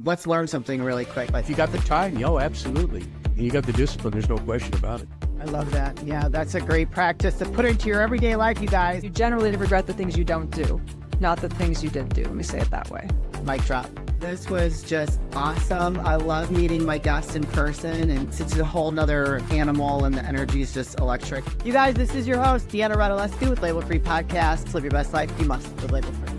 Let's learn something really quick. If you got the time, absolutely. And you got the discipline, there's no question about it. I love that. Yeah, that's a great practice to put into your everyday life, you guys. You generally regret the things you don't do, not the things you did do. Let me say it that way. Mic drop. This was just awesome. I love meeting my guests in person, and it's a whole nother animal, and the energy is just electric. You guys, this is your host, Deanna Radulescu with Label Free Podcast. Live your best life. You must live label free.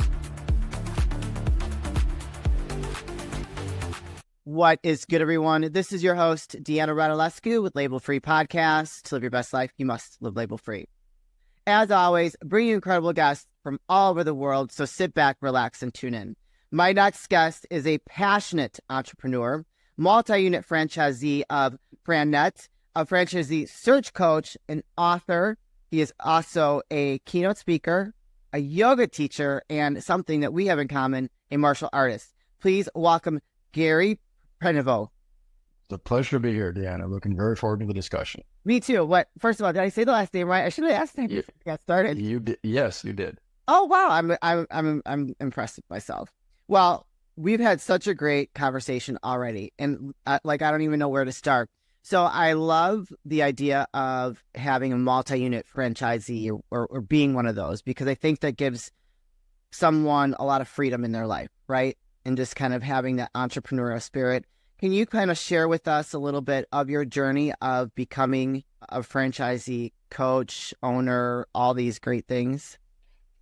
What is good, everyone? This is your host, Deanna Radulescu with Label Free Podcast. To live your best life, you must live label free. As always, bring you incredible guests from all over the world, so sit back, relax, and tune in. My next guest is a passionate entrepreneur, multi-unit franchisee of FranNet, a franchisee search coach, an author. He is also a keynote speaker, a yoga teacher, and something that we have in common, a martial artist. Please welcome Gary Prenevost. It's a pleasure to be here, Deanna. Looking very forward to the discussion. Me too. First of all, did I say the last name right? I should have asked him before we got started. You did. Yes, you did. Oh wow, I'm impressed with myself. Well, we've had such a great conversation already, and I don't even know where to start. So I love the idea of having a multi-unit franchisee or being one of those, because I think that gives someone a lot of freedom in their life, right? And just kind of having that entrepreneurial spirit. Can you kind of share with us a little bit of your journey of becoming a franchisee, coach, owner, all these great things?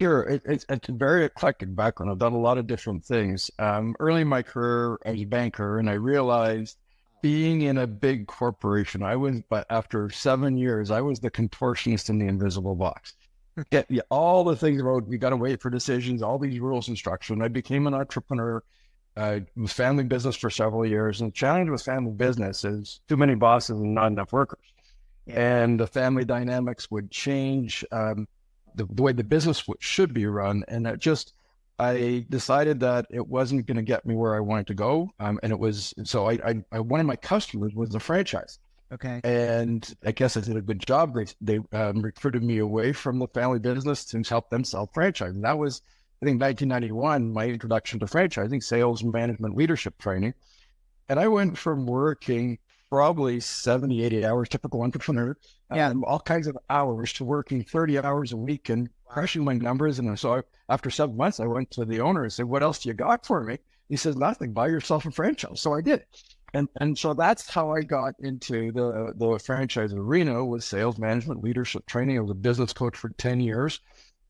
Sure. It's a very eclectic background. I've done a lot of different things. Early in my career, I was a banker, and I realized being in a big corporation, but after 7 years, I was the contortionist in the invisible box. All the things about you got to wait for decisions, all these rules and structure. And I became an entrepreneur. Was family business for several years. And the challenge with family business is too many bosses and not enough workers. Yeah. And the family dynamics would change. The way the business should be run. And I decided that it wasn't going to get me where I wanted to go. And it was, so one of my customers was the franchise. Okay. And I guess I did a good job. They recruited me away from the family business to help them sell franchise. And that was, I think, 1991, my introduction to franchising, sales and management leadership training. And I went from working probably 70, 80 hours, typical entrepreneur, all kinds of hours, to working 30 hours a week and crushing my numbers. And so after 7 months, I went to the owner and said, "What else do you got for me?" He says, "Nothing, buy yourself a franchise." So I did. And so that's how I got into the franchise arena, with sales management leadership training. I was a business coach for 10 years.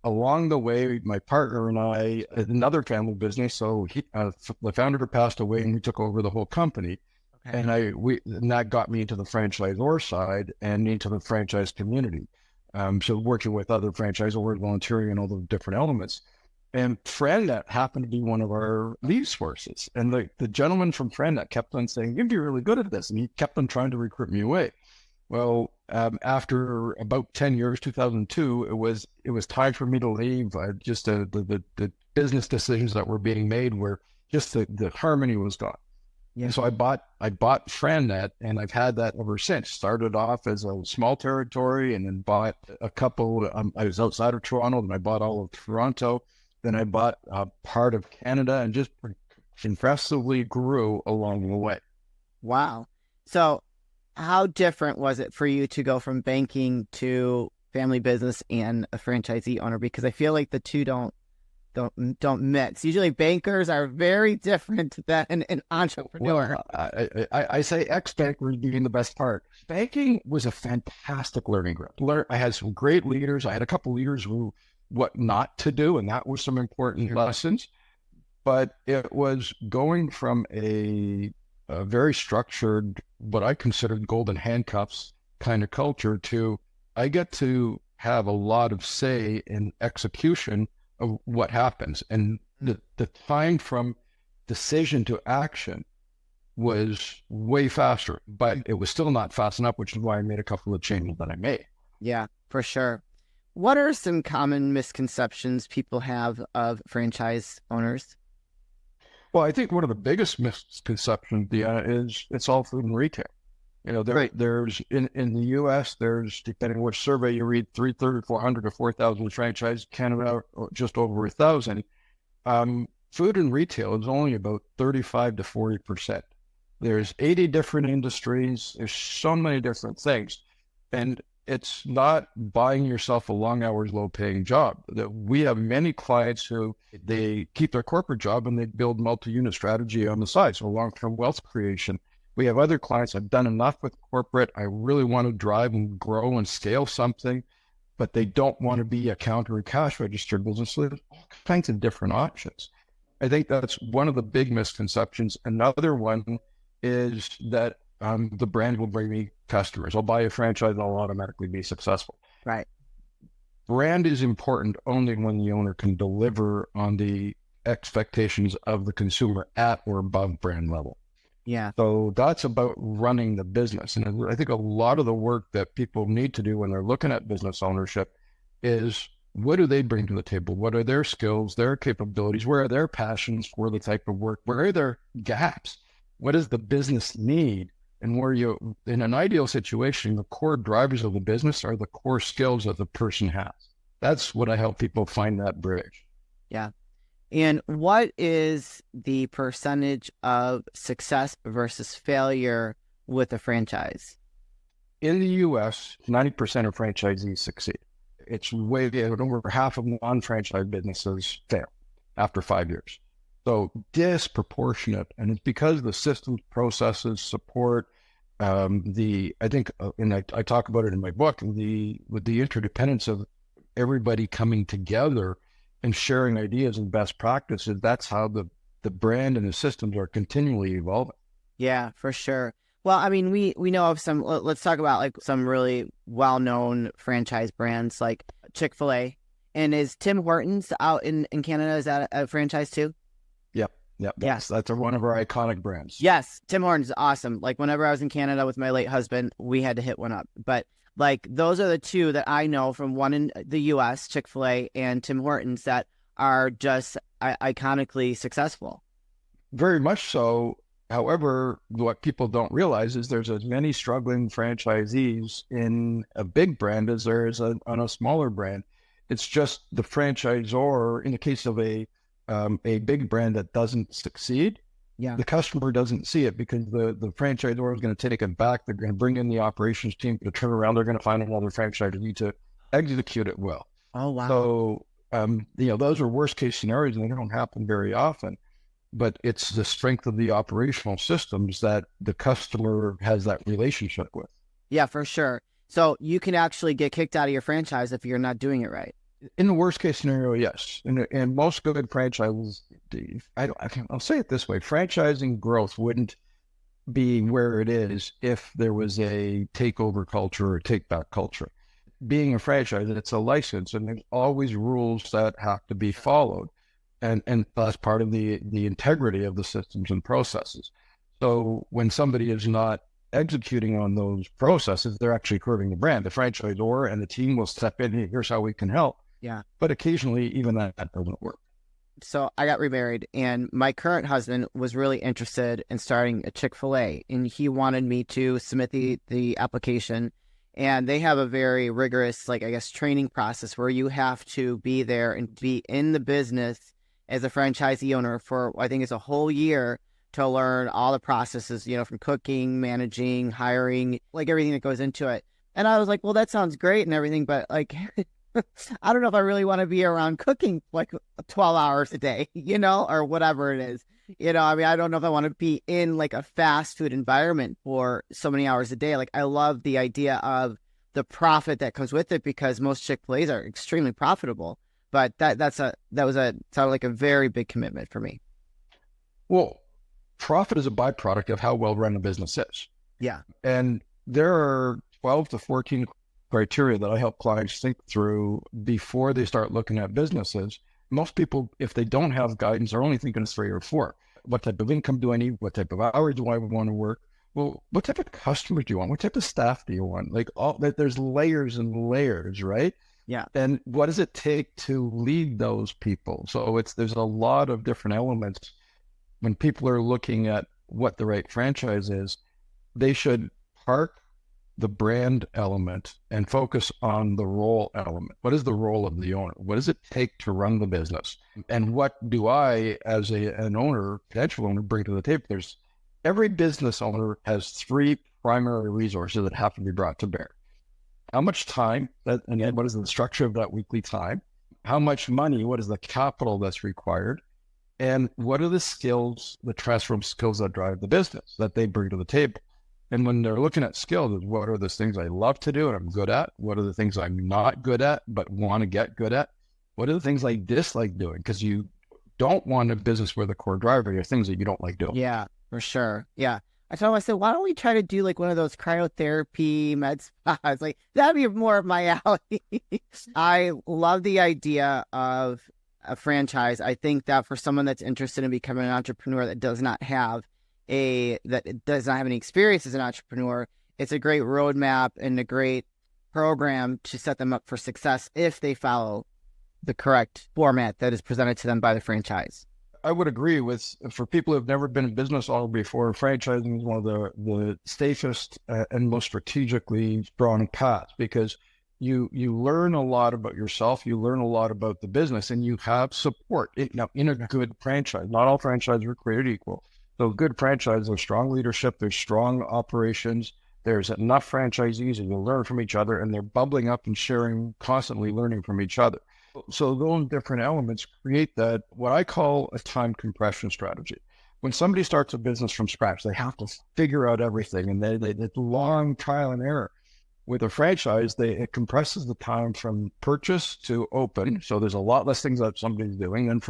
Along the way, my partner and I had another family business. So the founder passed away, and we took over the whole company. Okay. And that got me into the franchisor side and into the franchise community. So working with other franchisors, volunteering, and all the different elements. And FranNet happened to be one of our lead sources. And the gentleman from FranNet kept on saying, "You'd be really good at this." And he kept on trying to recruit me away. Well, after about 10 years, 2002, it was time for me to leave. Just the business decisions that were being made were just the harmony was gone. Yeah. And so I bought FranNet, and I've had that ever since. Started off as a small territory, and then bought a couple. I was outside of Toronto, then I bought all of Toronto. Then I bought part of Canada, and just impressively grew along the way. Wow. So how different was it for you to go from banking to family business and a franchisee owner? Because I feel like the two don't mix. Usually bankers are very different than an entrepreneur. Well, I say ex-bankers being the best part. Banking was a fantastic learning ground. I had some great leaders. I had a couple leaders who what not to do, and that was some important lessons. But it was going from a very structured, what I considered golden handcuffs kind of culture, to I get to have a lot of say in execution of what happens. And the time from decision to action was way faster, but it was still not fast enough, which is why I made a couple of changes that I made. Yeah, for sure. What are some common misconceptions people have of franchise owners? Well, I think one of the biggest misconceptions, Deanna, is it's all food and retail. You know, there's in the U.S., there's, depending on which survey you read, 3,400 to 4,000 franchise. Canada, just over 1,000. food and retail is only about 35 to 40%. There's 80 different industries. There's so many different things. And it's not buying yourself a long hours, low paying job. We have many clients who they keep their corporate job and they build multi-unit strategy on the side. So long-term wealth creation. We have other clients. I've done enough with corporate. I really want to drive and grow and scale something, but they don't want to be a counter or cash register business. So there's all kinds of different options. I think that's one of the big misconceptions. Another one is that the brand will bring me customers. I'll buy a franchise and I'll automatically be successful. Right. Brand is important only when the owner can deliver on the expectations of the consumer at or above brand level. Yeah. So that's about running the business. And I think a lot of the work that people need to do when they're looking at business ownership is, what do they bring to the table? What are their skills, their capabilities? Where are their passions for the type of work? Where are their gaps? What does the business need? And where you, in an ideal situation, the core drivers of the business are the core skills that the person has. That's what I help people find that bridge. Yeah. And what is the percentage of success versus failure with a franchise? In the US, 90% of franchisees succeed. It's way over half of non-franchise businesses fail after 5 years. So disproportionate, and it's because the systems, processes, support, I think, and I talk about it in my book, with the interdependence of everybody coming together and sharing ideas and best practices. That's how the brand and the systems are continually evolving. Yeah, for sure. Well, I mean, we know of some, let's talk about like some really well-known franchise brands like Chick-fil-A. And is Tim Hortons out in Canada, is that a franchise too? Yep. That's one of our iconic brands. Yes, Tim Hortons is awesome. Like whenever I was in Canada with my late husband, we had to hit one up. But like those are the two that I know from, one in the US, Chick-fil-A, and Tim Hortons, that are just iconically successful. Very much so. However, what people don't realize is there's as many struggling franchisees in a big brand as there is on a smaller brand. It's just the franchisor, in the case of a big brand that doesn't succeed, the customer doesn't see it because the franchisor is going to take it back. They're going to bring in the operations team to turn around. They're going to find another franchisee to execute it well. Oh, wow. So, those are worst case scenarios and they don't happen very often, but it's the strength of the operational systems that the customer has that relationship with. Yeah, for sure. So you can actually get kicked out of your franchise if you're not doing it right. In the worst case scenario, yes. And most good franchises, I'll say it this way, franchising growth wouldn't be where it is if there was a takeover culture or take back culture. Being a franchise, it's a license and there's always rules that have to be followed. And that's part of the integrity of the systems and processes. So when somebody is not executing on those processes, they're actually hurting the brand. The franchisor and the team will step in, hey, here's how we can help. Yeah. But occasionally even that doesn't work. So I got remarried and my current husband was really interested in starting a Chick-fil-A, and he wanted me to submit the application. And they have a very rigorous, training process where you have to be there and be in the business as a franchisee owner for, I think it's a whole year, to learn all the processes, from cooking, managing, hiring, everything that goes into it. And I was like, well, that sounds great and everything, but I don't know if I really want to be around cooking 12 hours a day, or whatever it is. I don't know if I want to be in a fast food environment for so many hours a day. I love the idea of the profit that comes with it because most Chick-fil-A's are extremely profitable. But that sounded like a very big commitment for me. Well, profit is a byproduct of how well run a business is. Yeah. And there are 12 to 14 criteria that I help clients think through before they start looking at businesses. Most people, if they don't have guidance, are only thinking of 3 or 4. What type of income do I need? What type of hours do I want to work? Well, what type of customers do you want? What type of staff do you want? There's layers and layers, right? Yeah. And what does it take to lead those people? So there's a lot of different elements. When people are looking at what the right franchise is, they should park the brand element and focus on the role element. What is the role of the owner? What does it take to run the business? And what do I, as an owner, potential owner, bring to the table? Every business owner has three primary resources that have to be brought to bear. How much time, and what is the structure of that weekly time? How much money, what is the capital that's required? And what are the skills, the transferable skills that drive the business that they bring to the table? And when they're looking at skills, what are the things I love to do and I'm good at? What are the things I'm not good at, but want to get good at? What are the things I dislike doing? Because you don't want a business where the core driver are things that you don't like doing. Yeah, for sure. Yeah. I told him, I said, why don't we try to do like one of those cryotherapy med spas? Like, that'd be more of my alley. I love the idea of a franchise. I think that for someone that's interested in becoming an entrepreneur that does not have any experience as an entrepreneur, it's a great roadmap and a great program to set them up for success if they follow the correct format that is presented to them by the franchise. I would agree with, for people who have never been in business all before, franchising is one of the safest and most strategically strong paths, because you learn a lot about yourself, you learn a lot about the business, and you have support. Now, in a good franchise, not all franchises are created equal. So good franchises, there's strong leadership, there's strong operations, there's enough franchisees and you learn from each other, and they're bubbling up and sharing, constantly learning from each other. So those different elements create that, what I call a time compression strategy. When somebody starts a business from scratch, they have to figure out everything, and it's long trial and error. With a franchise, it compresses the time from purchase to open. So there's a lot less things that somebody's doing, and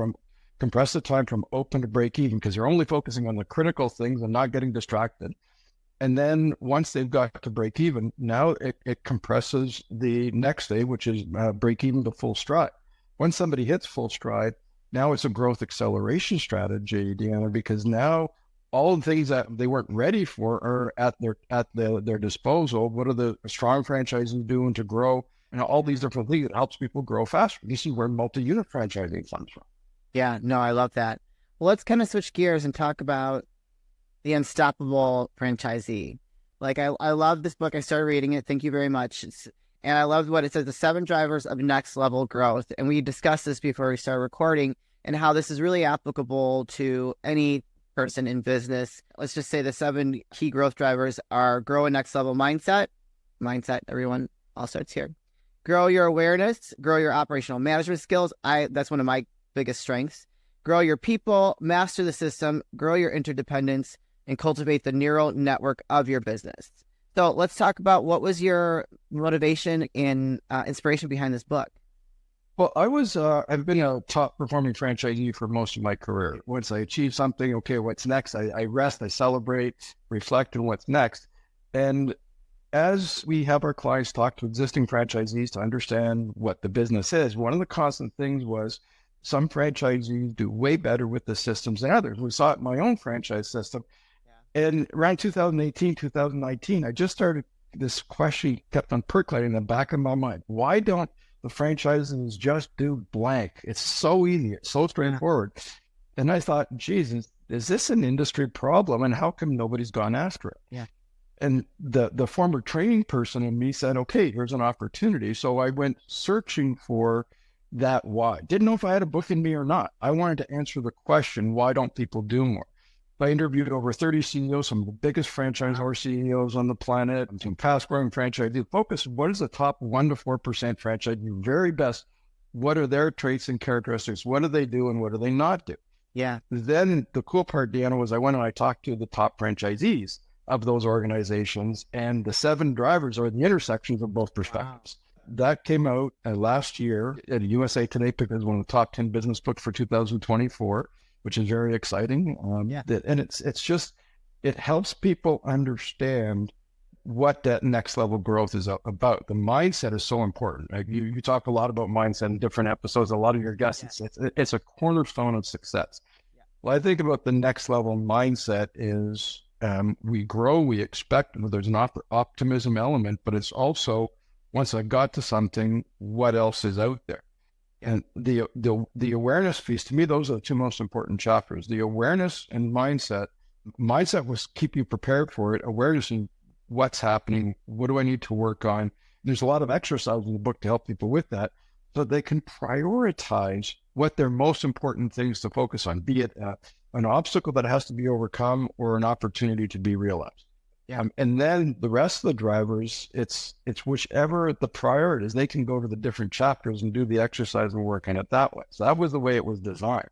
compress the time from open to break even, because you're only focusing on the critical things and not getting distracted. And then once they've got to break even, now it compresses the next day, which is break even to full stride. When somebody hits full stride, now it's a growth acceleration strategy, Deanna, because now all the things that they weren't ready for are at their disposal. What are the strong franchises doing to grow? And all these different things that helps people grow faster. This is where multi-unit franchising comes from. Yeah, no, I love that. Well, let's kind of switch gears and talk about the Unstoppable Franchisee. Like, I love this book. I started reading it. Thank you very much. And I loved what it says, the 7 drivers of next level growth. And we discussed this before we started recording, and how this is really applicable to any person in business. Let's just say the 7 key growth drivers are: grow a next level mindset. Mindset, everyone, all starts here. Grow your awareness, grow your operational management skills. That's one of my biggest strengths. Grow your people, master the system, grow your interdependence, and cultivate the neural network of your business. So let's talk about, what was your motivation and inspiration behind this book? Well, I've been a top performing franchisee for most of my career. Once I achieve something, okay, what's next? I rest, I celebrate, reflect on what's next. And as we have our clients talk to existing franchisees to understand what the business is, one of the constant things was some franchisees do way better with the systems than others. We saw it in my own franchise system. And around 2018, 2019, I just started, this question kept on percolating in the back of my mind. Why don't the franchises just do blank? It's so easy. It's so straightforward. And I thought, Jesus, is this an industry problem? And how come nobody's gone after it? Yeah. And the former training person in me said, okay, here's an opportunity. So I went searching for that why. Didn't know if I had a book in me or not. I wanted to answer the question, why don't people do more? I interviewed over 30 CEOs, some of the biggest franchisor CEOs on the planet, some fast-growing franchisees. Focus, what is the top 1% to 4% franchise, your very best? What are their traits and characteristics? What do they do and what do they not do? Yeah. Then the cool part, Deanna, was I went and I talked to the top franchisees of those organizations, and the 7 drivers are the intersections of both perspectives. Wow. That came out last year at USA Today, picked as one of the top 10 business books for 2024. Which is very exciting. And it's just, it helps people understand what that next level growth is about. The mindset is so important. Like you talk a lot about mindset in different episodes, a lot of your guests, it's a cornerstone of success. Yeah. Well, I think about the next level mindset is we grow, we expect, there's an optimism element, but it's also, once I got to something, what else is out there? And the awareness piece, to me, those are the 2 most important chapters. The awareness and mindset. Mindset was keep you prepared for it. Awareness is what's happening, what do I need to work on. There's a lot of exercise in the book to help people with that, so they can prioritize what their most important things to focus on, be it an obstacle that has to be overcome or an opportunity to be realized. And then the rest of the drivers, it's whichever the priority is, they can go to the different chapters and do the exercise and work on it that way. So that was the way it was designed.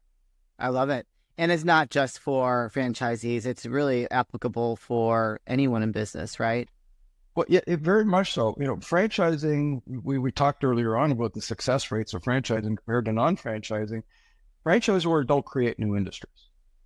I love it. And it's not just for franchisees. It's really applicable for anyone in business, right? Well, yeah, it very much so. Franchising, we talked earlier on about the success rates of franchising compared to non-franchising. Franchisors don't create new industries.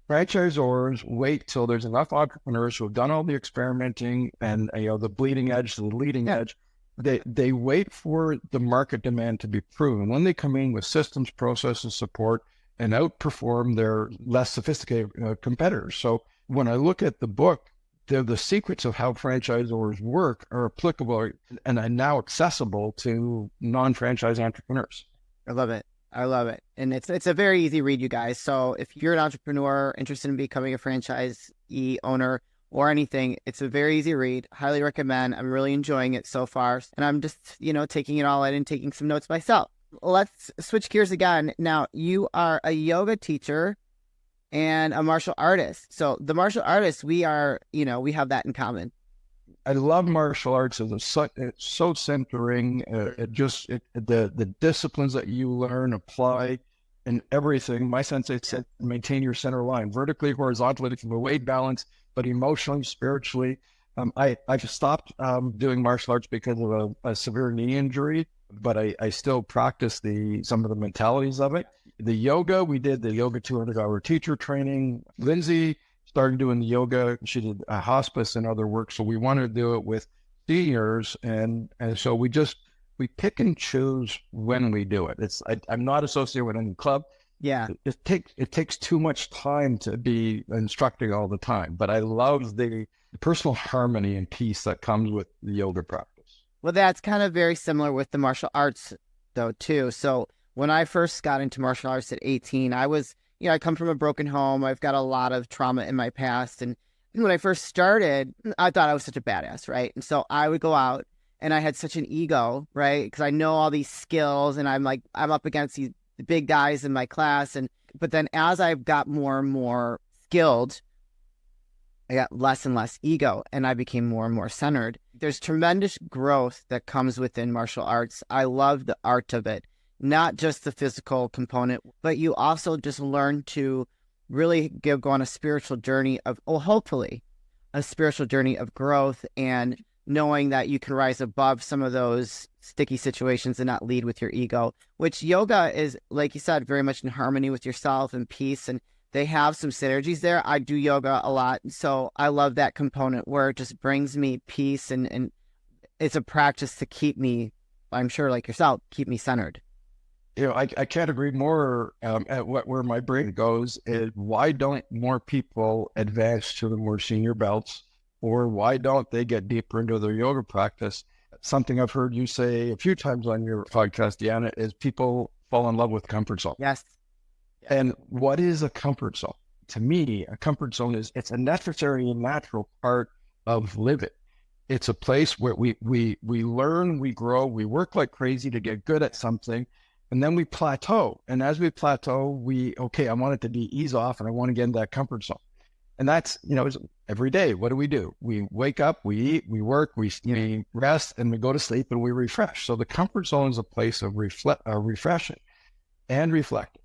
Franchisors wait till there's enough entrepreneurs who have done all the experimenting and the bleeding edge to the leading edge. They wait for the market demand to be proven. When they come in with systems, processes, support, and outperform their less sophisticated competitors. So when I look at the book, the secrets of how franchisors work are applicable and are now accessible to non-franchise entrepreneurs. I love it. I love it. And it's a very easy read, you guys. So if you're an entrepreneur interested in becoming a franchisee owner or anything, it's a very easy read. Highly recommend. I'm really enjoying it so far. And I'm just, taking it all in and taking some notes myself. Let's switch gears again. Now, you are a yoga teacher and a martial artist. So the martial artists, we have that in common. I love martial arts. It's so centering. The disciplines that you learn, apply, and everything. My sensei said, maintain your center line, vertically, horizontally, from a weight balance, but emotionally, spiritually. I've stopped doing martial arts because of a severe knee injury, but I still practice some of the mentalities of it. The yoga, we did the yoga 200-hour teacher training. Lindsay started doing the yoga. She did a hospice and other work. So we wanted to do it with seniors. And so we pick and choose when we do it. I'm not associated with any club. Yeah. It takes too much time to be instructing all the time, but I love the personal harmony and peace that comes with the yoga practice. Well, that's kind of very similar with the martial arts though, too. So when I first got into martial arts at 18, I come from a broken home. I've got a lot of trauma in my past. And when I first started, I thought I was such a badass, right? And so I would go out and I had such an ego, right? Because I know all these skills and I'm up against these big guys in my class. But then as I got more and more skilled, I got less and less ego and I became more and more centered. There's tremendous growth that comes within martial arts. I love the art of it. Not just the physical component, but you also just learn to really go on a spiritual journey hopefully a spiritual journey of growth and knowing that you can rise above some of those sticky situations and not lead with your ego, which yoga is, like you said, very much in harmony with yourself and peace. And they have some synergies there. I do yoga a lot. So I love that component where it just brings me peace and it's a practice to keep me, I'm sure like yourself, keep me centered. I can't agree more at where my brain goes is why don't more people advance to the more senior belts, or why don't they get deeper into their yoga practice? Something I've heard you say a few times on your podcast, Deanna, is people fall in love with comfort zone. Yes. And what is a comfort zone? To me, a comfort zone it's a necessary and natural part of living. It's a place where we learn, we grow, we work like crazy to get good at something. And then we plateau. And as we plateau, I want it to be ease off and I want to get in that comfort zone. And that's, it's every day. What do? We wake up, we eat, we work, we rest, and we go to sleep and we refresh. So the comfort zone is a place of refreshing and reflecting.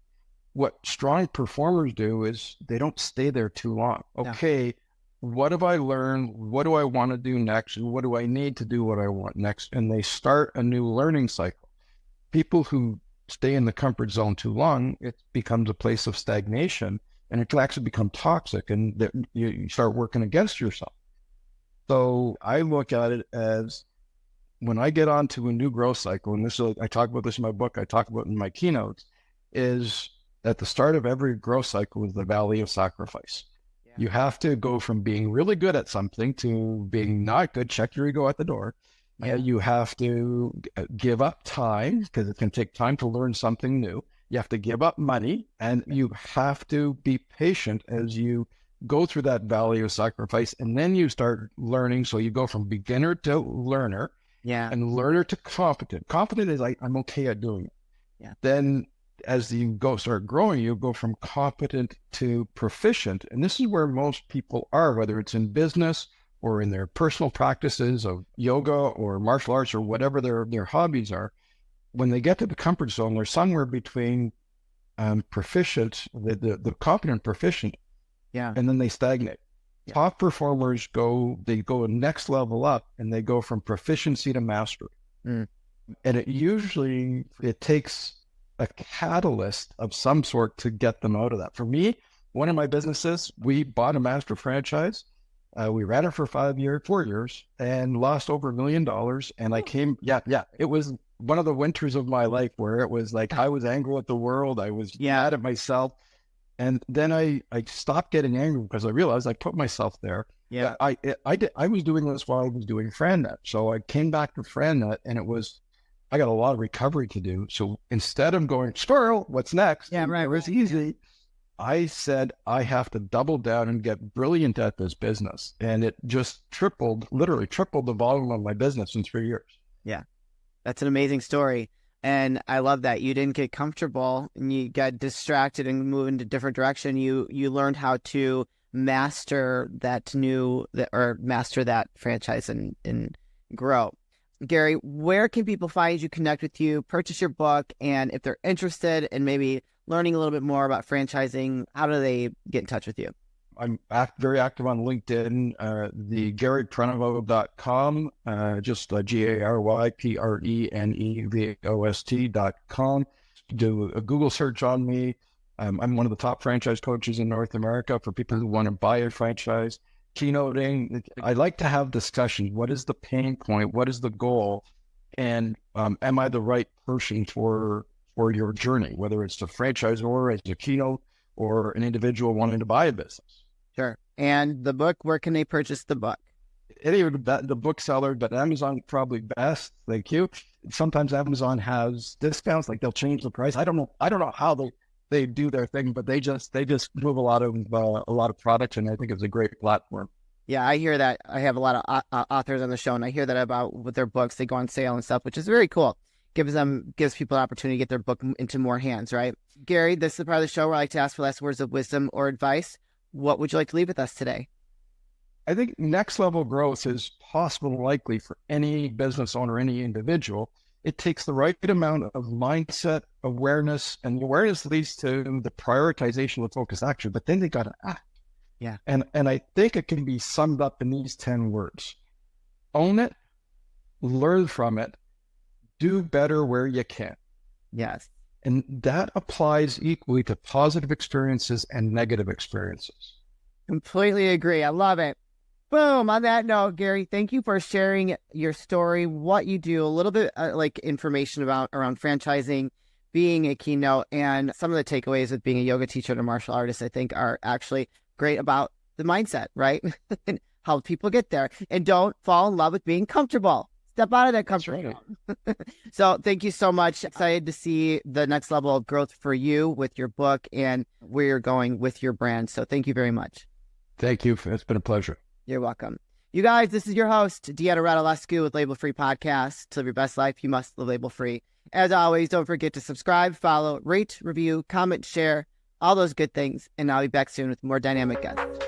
What strong performers do is they don't stay there too long. Okay, what have I learned? What do I want to do next? And what do I need to do what I want next? And they start a new learning cycle. People who stay in the comfort zone too long, it becomes a place of stagnation and it can actually become toxic and you start working against yourself. So I look at it as when I get onto a new growth cycle, and I talk about this in my book, I talk about it in my keynotes, is at the start of every growth cycle is the valley of sacrifice. Yeah. You have to go from being really good at something to being not good, check your ego at the door. Yeah. You have to give up time because it can take time to learn something new. You have to give up money and you have to be patient as you go through that valley of sacrifice, and then you start learning. So you go from beginner to learner, and learner to competent. Competent is like, I'm okay at doing it. Yeah. Then as you start growing, you go from competent to proficient. And this is where most people are, whether it's in business or in their personal practices of yoga or martial arts or whatever their hobbies are. When they get to the comfort zone, they're somewhere between proficient, the competent proficient, and then they stagnate. Yeah. Top performers go next level up, and they go from proficiency to mastery. And it takes a catalyst of some sort to get them out of that. For me, one of my businesses, we bought a master franchise. We ran it for 4 years, and lost over $1 million. And I came, it was one of the winters of my life where it was like, I was angry at the world. I was mad at myself. And then I stopped getting angry because I realized I put myself there. Yeah. I was doing this while I was doing FranNet. So I came back to FranNet, and I got a lot of recovery to do. So instead of going, squirrel, what's next? Yeah, right. It's easy. I said, I have to double down and get brilliant at this business. And it just literally tripled the volume of my business in 3 years. Yeah. That's an amazing story. And I love that you didn't get comfortable and you got distracted and moved into a different direction. You learned how to master that franchise and grow. Gary, where can people find you, connect with you, purchase your book? And if they're interested in maybe learning a little bit more about franchising, how do they get in touch with you? I'm very active on LinkedIn, the GaryPrenevost.com, just GaryPrenevost.com. Do a Google search on me. I'm one of the top franchise coaches in North America for people who want to buy a franchise. Keynoting, I like to have discussions. What is the pain point? What is the goal? And am I the right person for your journey, whether it's a franchisor, as a keynote, or an individual wanting to buy a business? Sure. And the book, where can they purchase the book? Any of the bookseller, but Amazon probably best. Thank you. Sometimes Amazon has discounts, like they'll change the price. I don't know how they do their thing, but they just move a lot of products, and I think it's a great platform. Yeah, I hear that. I have a lot of authors on the show, and I hear that about with their books. They go on sale and stuff, which is very cool. Gives people an opportunity to get their book into more hands, right? Gary, this is the part of the show where I like to ask for last words of wisdom or advice. What would you like to leave with us today? I think next level growth is possible and likely for any business owner, any individual. It takes the right amount of mindset, awareness, and the awareness leads to the prioritization of focused action, but then they got to act. Yeah. And I think it can be summed up in these 10 words. Own it, learn from it, do better where you can. Yes. And that applies equally to positive experiences and negative experiences. Completely agree. I love it. Boom. On that note, Gary, thank you for sharing your story, what you do, a little bit like information around franchising, being a keynote, and some of the takeaways with being a yoga teacher and a martial artist, I think are actually great about the mindset, right? And how people get there. And don't fall in love with being comfortable. Step out of that comfort zone. So thank you so much. Excited to see the next level of growth for you with your book and where you're going with your brand. So thank you very much. Thank you. It's been a pleasure. You're welcome. You guys, this is your host, Deanna Radulescu with Label Free Podcast. To live your best life, you must live label free. As always, don't forget to subscribe, follow, rate, review, comment, share, all those good things. And I'll be back soon with more dynamic guests.